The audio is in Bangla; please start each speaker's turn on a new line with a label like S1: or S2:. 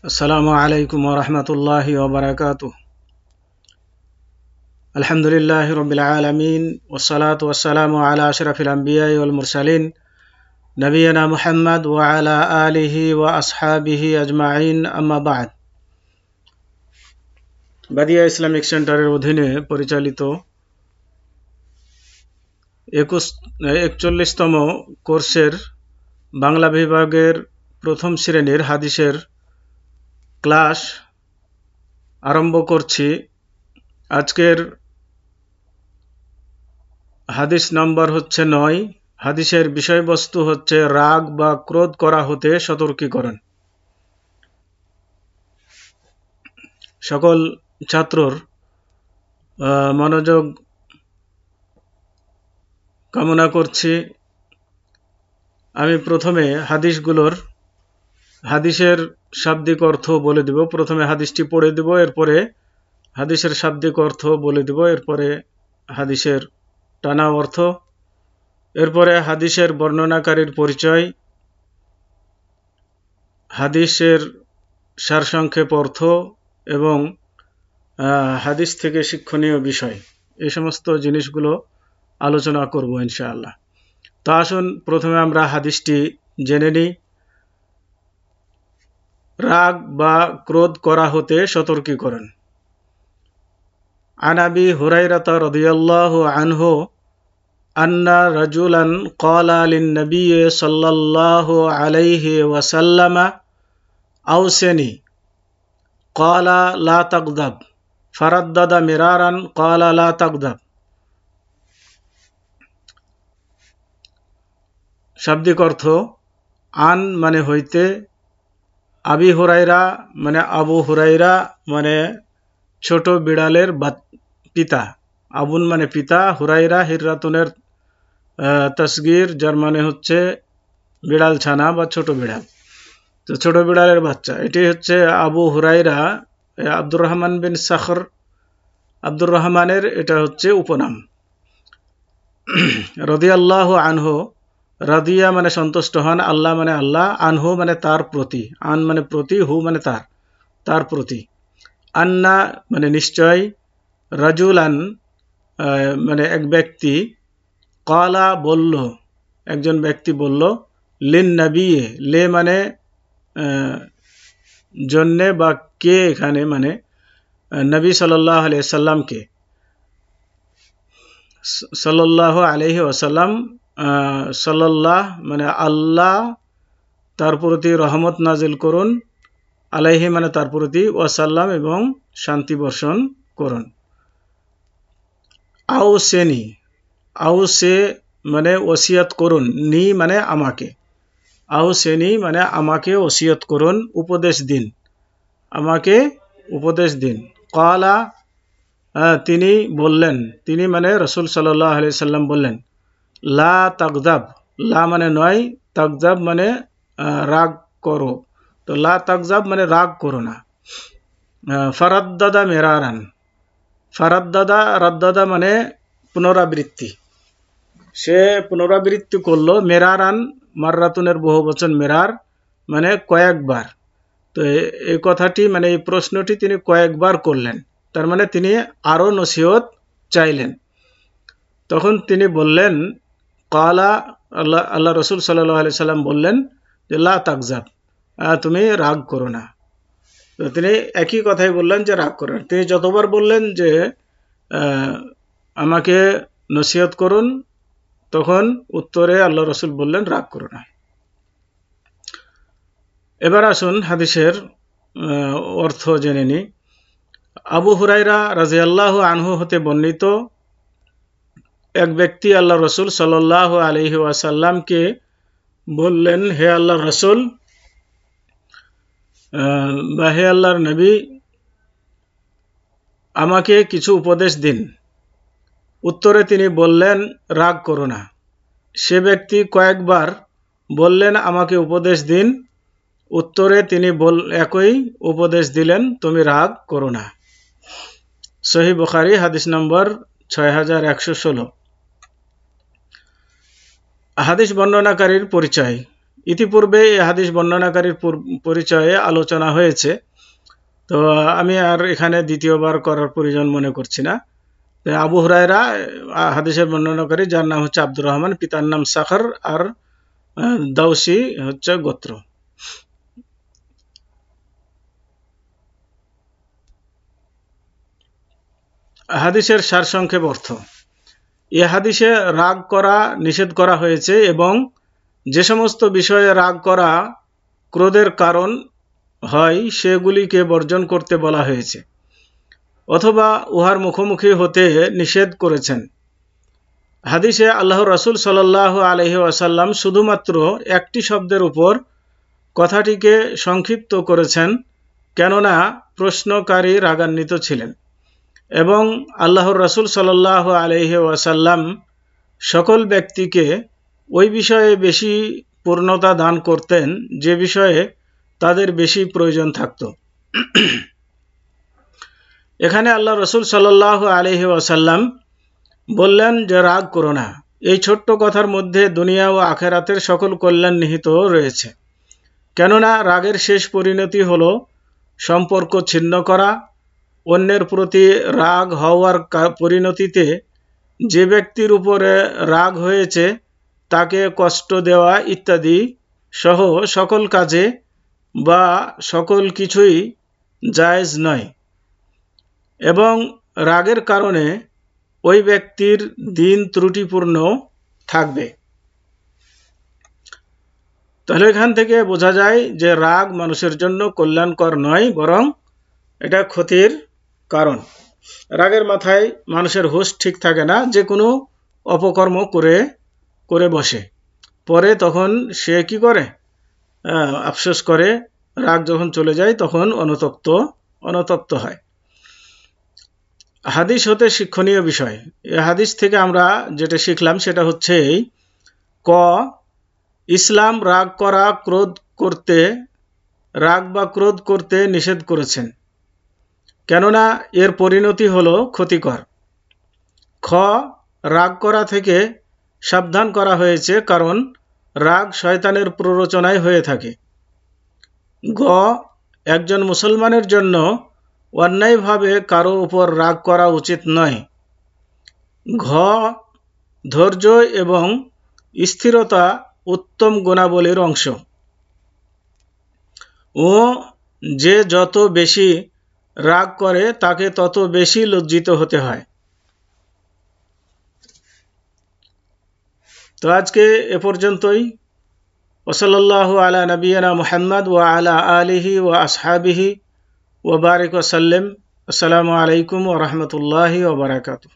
S1: আসসালামু আলাইকুম ওয়া রাহমাতুল্লাহি ওয়া বারাকাতুহু। আলহামদুলিল্লাহি রাব্বিল আলামিন ওয়াস সালাতু ওয়াস সালামু আলা আশরাফিল আমবিয়াই ওয়াল মুরসালিন নবিয়িনা মুহাম্মদ ওয়া আলা আলিহি ওয়া আসহাবিহি আজমাইন, আম্মা বা'দ। বাদিয়া ইসলামিক সেন্টারের অধীনে পরিচালিত 41তম কোর্সের বাংলা বিভাগের প্রথম শ্রেণীর হাদিসের ক্লাস আরম্ভ করছি। আজকের হাদিস নম্বর হচ্ছে 9। হাদিসের বিষয়বস্তু হচ্ছে রাগ বা ক্রোধ করা হতে সতর্কীকরণ। সকল ছাত্রর মনোযোগ কামনা করছি। আমি প্রথমে হাদিসের শাব্দিক অর্থ বলে দিব। প্রথমে হাদিসটি পড়ে দিব, এরপরে হাদিসের শাব্দিক অর্থ বলে দিব, এরপরে হাদিসের টানা অর্থ, এরপরে হাদিসের বর্ণনাকারীর পরিচয়, হাদিসের সারসংক্ষেপ অর্থ এবং হাদিস থেকে শিক্ষণীয় বিষয়, এই সমস্ত জিনিসগুলো আলোচনা করব ইনশাআল্লাহ। তো আসুন প্রথমে আমরা হাদিসটি জেনে নিই। রাগ বা ক্রোধ করা হতে সতর্কীকরণ। আন আবি হুরায়রা রাদিয়াল্লাহু আনহু আন্না রাজুলান ক্বালা লিন-নবী সাল্লাল্লাহু আলাইহি ওয়াসাল্লাম আওসিনি ক্বালা লা তাগদাব ফারাদ্দাদা মিরারান ক্বালা লা তাগদাব। শাব্দিক অর্থ: আন মানে হইতে, আবি হুরায়রা মানে আবু হুরায়রা মানে ছোট বিড়ালের পিতা, আবুন মানে পিতা, হুরায়রা হিররাতুনের তসগির, যার মানে হচ্ছে বিড়াল ছানা বা ছোট বিড়াল। তো ছোট বিড়ালের বাচ্চা, এটি হচ্ছে আবু হুরায়রা। আব্দুর রহমান বিন সাখর, আব্দুর রহমানের এটা হচ্ছে উপনাম। রাদিয়াল্লাহু আনহু, রাদিয়া মানে সন্তুষ্ট হন, আল্লাহ মানে আল্লাহ, আনহু মানে তার প্রতি, আন মানে প্রতি, হু মানে তার প্রতি। আন্না মানে নিশ্চয়, রাজুলান মানে এক ব্যক্তি, ক্বালা বলল, একজন ব্যক্তি বলল, লিন নবী, লে মানে জন্যে বা কে, এখানে মানে নবী সাল্লাল্লাহু আলাইহি সাল্লামকে, সাল্লাল্লাহু আলাইহি ওয়াসাল্লাম, সাল্লাল্লাহ মানে আল্লাহ তার প্রতি রহমত নাজিল করুন, আলাইহি মানে তার প্রতি, ওয়াসাল্লাম এবং শান্তি বর্ষণ করুন। আওসেনি, আওসে মানে ওসিয়ত করুন, নি মানে আমাকে, আওসেনি মানে আমাকে ওসিয়ত করুন, উপদেশ দিন, আমাকে উপদেশ দিন। ক্বালা তিনি বললেন, তিনি মানে রাসূল সাল্লাল্লাহু আলাইহি সাল্লাম বললেন, লা তাগদাব, লা মানে নয়, তাগদাব মানে রাগ করো, তো লা তাগদাব মানে রাগ করো না। ফারাদ্দাদা মিরারান, রাদ্দাদা মানে পুনরাবৃত্তি, সে পুনরাবৃত্তি করলো। মেরারান মাররাতুনের বহু বচন, মেরার মানে কয়েকবার। তো এই কথাটি মানে এই প্রশ্নটি তিনি কয়েকবার করলেন, তার মানে তিনি আরো নসিহত চাইলেন। তখন তিনি বললেন, ক্বালা, আল্লাহ রসুল সাল্লাল্লাহু আলাইহি সাল্লাম বললেন যে লা তাগজাব, তুমি রাগ করো না। তো তিনি একই কথাই বললেন যে রাগ করো না। তিনি যতবার বললেন যে আমাকে নসিহত করুন, তখন উত্তরে আল্লাহ রসুল বললেন রাগ করো না। এবার আসুন হাদিসের অর্থ জেনে নিই। আবু হুরায়রা রাদিয়াল্লাহু আনহু হতে বর্ণিত, এক ব্যক্তি আল্লাহ রসুল সাল্লাল্লাহু আলাইহি ওয়াসাল্লামকে বললেন, হে আল্লাহর রসুল বা হে আল্লাহর নবী, আমাকে কিছু উপদেশ দিন। উত্তরে তিনি বললেন, রাগ করো না। সে ব্যক্তি কয়েকবার বললেন, আমাকে উপদেশ দিন। উত্তরে তিনি একই উপদেশ দিলেন, তুমি রাগ করো না। সহিহ বুখারী হাদিস নম্বর 6116। হাদিস বর্ণনাকারীর পরিচয়। ইতিপূর্বে এই হাদিস বর্ণনাকারীর পরিচয়ে আলোচনা হয়েছে, তো আমি আর এখানে দ্বিতীয়বার করার প্রয়োজন মনে করছি না। আবু হুরায়রা হাদিসের বর্ণনাকারী, যার নাম হচ্ছে আব্দুর রহমান, পিতার নাম সাখর, আর দাউসি হচ্ছে গোত্র। হাদিসের সারসংক্ষেপ অর্থ: এ হাদিসে রাগ করা নিষেধ করা হয়েছে এবং যে সমস্ত বিষয়ে রাগ করা ক্রোধের কারণ হয় সেগুলিকে বর্জন করতে বলা হয়েছে অথবা উহার মুখোমুখি হতে নিষেধ করেছেন। হাদিসে আল্লাহর রাসূল সাল্লাল্লাহু আলাইহি ওয়াসাল্লাম শুধুমাত্র একটি শব্দের উপর কথাটিকে সংক্ষিপ্ত করেছেন, কেননা প্রশ্নকারী রাগান্বিত ছিলেন, এবং আল্লাহর রাসূল সাল্লাল্লাহু আলাইহি ওয়াসাল্লাম সকল ব্যক্তিকে ওই বিষয়ে বেশি পূর্ণতা দান করতেন যে বিষয়ে তাদের বেশি প্রয়োজন থাকত। এখানে আল্লাহ রাসূল সাল্লাল্লাহু আলাইহি ওয়াসাল্লাম বললেন যে রাগ করো না। এই ছোট্ট কথার মধ্যে দুনিয়া ও আখিরাতের সকল কল্যাণ নিহিত রয়েছে, কেননা রাগের শেষ পরিণতি হলো সম্পর্ক ছিন্ন করা, অন্যের প্রতি রাগ হওয়ার পরিণতিতে যে ব্যক্তির উপরে রাগ হয়েছে তাকে কষ্ট দেওয়া ইত্যাদি সহ সকল কাজে বা সকল কিছুই জায়েজ নয়, এবং রাগের কারণে ওই ব্যক্তির দিন ত্রুটিপূর্ণ থাকবে। তাহলে এখান থেকে বোঝা যায় যে রাগ মানুষের জন্য কল্যাণকর নয়, বরং এটা ক্ষতির কারণ। রাগের মাথায় মানুষের হুঁশ ঠিক থাকে না, যে কোনো অপকর্ম করে বসে, পরে তখন সে কি করে, আফসোস করে। রাগ যখন চলে যায় তখন অনুতপ্ত হয়। হাদিস হতে শিক্ষণীয় বিষয়: এই হাদিস থেকে আমরা যেটা শিখলাম সেটা হচ্ছে ইসলাম রাগ বা ক্রোধ করতে নিষেধ করেছেন, কেননা এর পরিণতি হলো ক্ষতিকর। রাগ করা থেকে সাবধান করা হয়েছে, কারণ রাগ শয়তানের প্ররোচনায় হয়ে থাকে। একজন মুসলমানের জন্য অন্যায়ভাবে কারো উপর রাগ করা উচিত নয়। ধৈর্য এবং স্থিরতা উত্তম গুণাবলীর অংশ, ও যে যত বেশি রাগ করে তাকে তত বেশি লজ্জিত হতে হয়। তো আজকে এ পর্যন্তই। ওয়াসাল্লাল্লাহু আলা নবিয়িনা মুহাম্মদ ওয়া আলা আলিহি ওয়া আসহাবিহি ওয়া বারিক ওয়া সাল্লাম। আসসালামু আলাইকুম ওয়া রাহমাতুল্লাহি ওয়া বারাকাতুহু।